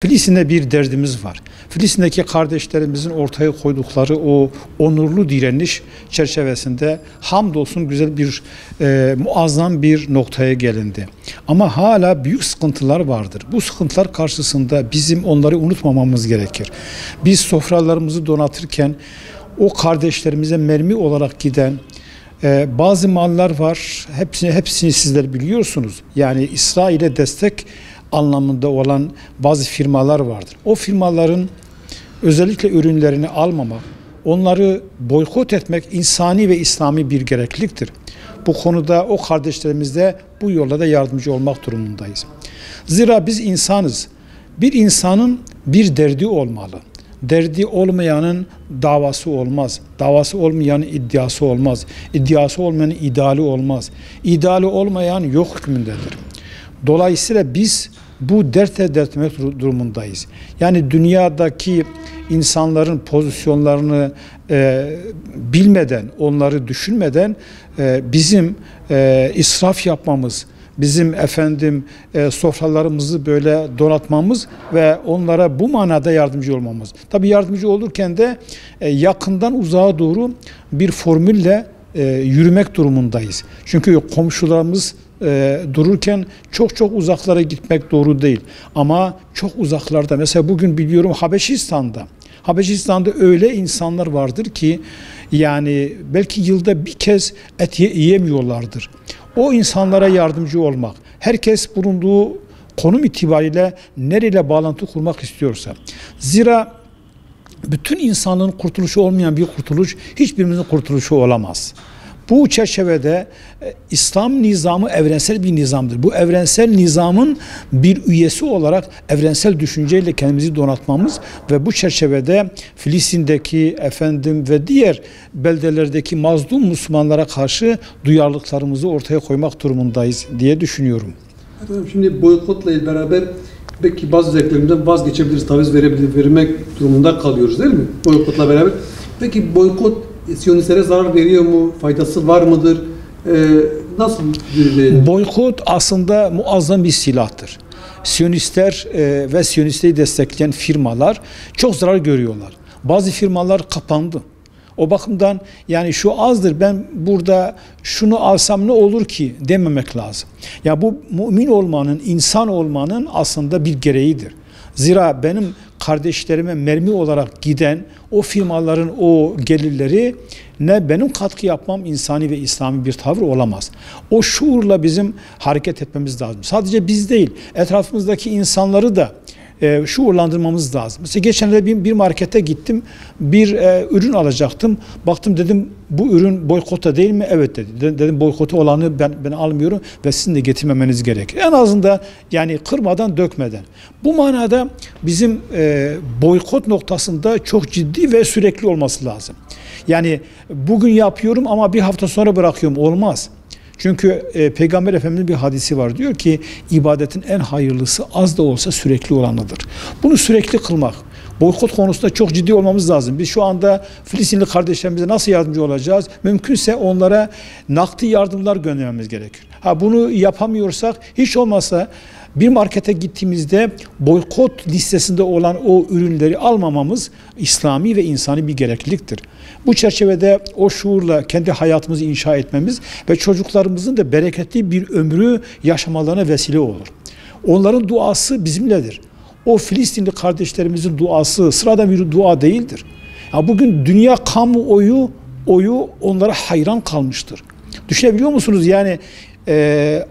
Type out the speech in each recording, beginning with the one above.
Filistin'de bir derdimiz var. Filistin'deki kardeşlerimizin ortaya koydukları o onurlu direniş çerçevesinde hamdolsun güzel bir muazzam bir noktaya gelindi. Ama hala büyük sıkıntılar vardır. Bu sıkıntılar karşısında bizim onları unutmamamız gerekir. Biz sofralarımızı donatırken o kardeşlerimize mermi olarak giden bazı mallar var. Hepsini sizler biliyorsunuz. Yani İsrail'e destek anlamında olan bazı firmalar vardır. O firmaların özellikle ürünlerini almamak, onları boykot etmek insani ve İslami bir gerekliliktir. Bu konuda o kardeşlerimize bu yolda da yardımcı olmak durumundayız. Zira biz insanız. Bir insanın bir derdi olmalı. Derdi olmayanın davası olmaz. Davası olmayanın iddiası olmaz. İddiası olmayanın ideali olmaz. İdeali olmayan yok hükmündedir. Dolayısıyla biz bu dertle dertlemek durumundayız. Yani dünyadaki insanların pozisyonlarını bilmeden, onları düşünmeden bizim israf yapmamız, bizim sofralarımızı böyle donatmamız ve onlara bu manada yardımcı olmamız. Tabii yardımcı olurken de yakından uzağa doğru bir formülle yürümek durumundayız. Çünkü komşularımız dururken çok uzaklara gitmek doğru değil. Ama çok uzaklarda, mesela bugün biliyorum Habeşistan'da öyle insanlar vardır ki yani belki yılda bir kez et yiyemiyorlardır. O insanlara yardımcı olmak, herkes bulunduğu konum itibariyle nereyle bağlantı kurmak istiyorsa. Zira bütün insanlığın kurtuluşu olmayan bir kurtuluş hiçbirimizin kurtuluşu olamaz. Bu çerçevede İslam nizamı evrensel bir nizamdır. Bu evrensel nizamın bir üyesi olarak evrensel düşünceyle kendimizi donatmamız ve bu çerçevede Filistin'deki ve diğer beldelerdeki mazlum Müslümanlara karşı duyarlılıklarımızı ortaya koymak durumundayız diye düşünüyorum. Şimdi boykotla beraber belki bazı zevklerimizden vazgeçebiliriz, taviz vermek durumunda kalıyoruz değil mi? Boykotla beraber. Peki boykot Siyonistlere zarar veriyor mu? Faydası var mıdır? Nasıl? Boykot aslında muazzam bir silahtır. Siyonistler ve Siyonistleri destekleyen firmalar çok zarar görüyorlar. Bazı firmalar kapandı. O bakımdan yani şu azdır, ben burada şunu alsam ne olur ki dememek lazım. Ya bu mümin olmanın, insan olmanın aslında bir gereğidir. Zira benim kardeşlerime mermi olarak giden o firmaların o gelirleri ne benim katkı yapmam insani ve İslami bir tavır olamaz. O şuurla bizim hareket etmemiz lazım. Sadece biz değil, etrafımızdaki insanları da şuurlandırmamız lazım. Mesela geçenlerde bir markete gittim, bir ürün alacaktım. Baktım, dedim bu ürün boykota değil mi? Evet dedi. Dedim boykota olanı ben almıyorum ve sizin de getirmemeniz gerekir. En azından yani kırmadan dökmeden. Bu manada bizim boykot noktasında çok ciddi ve sürekli olması lazım. Yani bugün yapıyorum ama bir hafta sonra bırakıyorum. Olmaz. Çünkü Peygamber Efendimiz'in bir hadisi var. Diyor ki ibadetin en hayırlısı az da olsa sürekli olanıdır. Bunu sürekli kılmak. Boykot konusunda çok ciddi olmamız lazım. Biz şu anda Filistinli kardeşlerimize nasıl yardımcı olacağız? Mümkünse onlara nakdi yardımlar göndermemiz gerekir. Bunu yapamıyorsak hiç olmazsa bir markete gittiğimizde boykot listesinde olan o ürünleri almamamız İslami ve insani bir gerekliliktir. Bu çerçevede o şuurla kendi hayatımızı inşa etmemiz ve çocuklarımızın da bereketli bir ömrü yaşamalarına vesile olur. Onların duası bizimledir. O Filistinli kardeşlerimizin duası sıradan bir dua değildir. Ya bugün dünya kamuoyu onlara hayran kalmıştır. Düşünebiliyor musunuz? Yani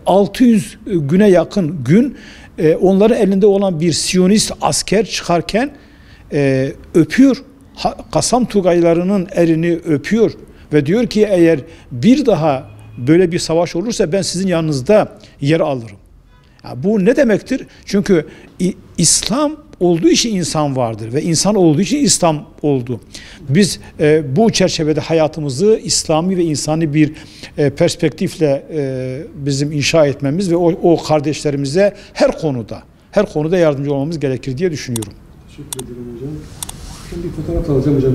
600 güne yakın gün onların elinde olan bir Siyonist asker çıkarken öpüyor. Kasam Tugaylarının elini öpüyor ve diyor ki eğer bir daha böyle bir savaş olursa ben sizin yanınızda yer alırım. Ya bu ne demektir? Çünkü İslam olduğu için insan vardır ve insan olduğu için İslam oldu. Biz bu çerçevede hayatımızı İslami ve insani bir perspektifle bizim inşa etmemiz ve o kardeşlerimize her konuda yardımcı olmamız gerekir diye düşünüyorum. Teşekkür ederim hocam. Şimdi bir fotoğraf alacağım hocam.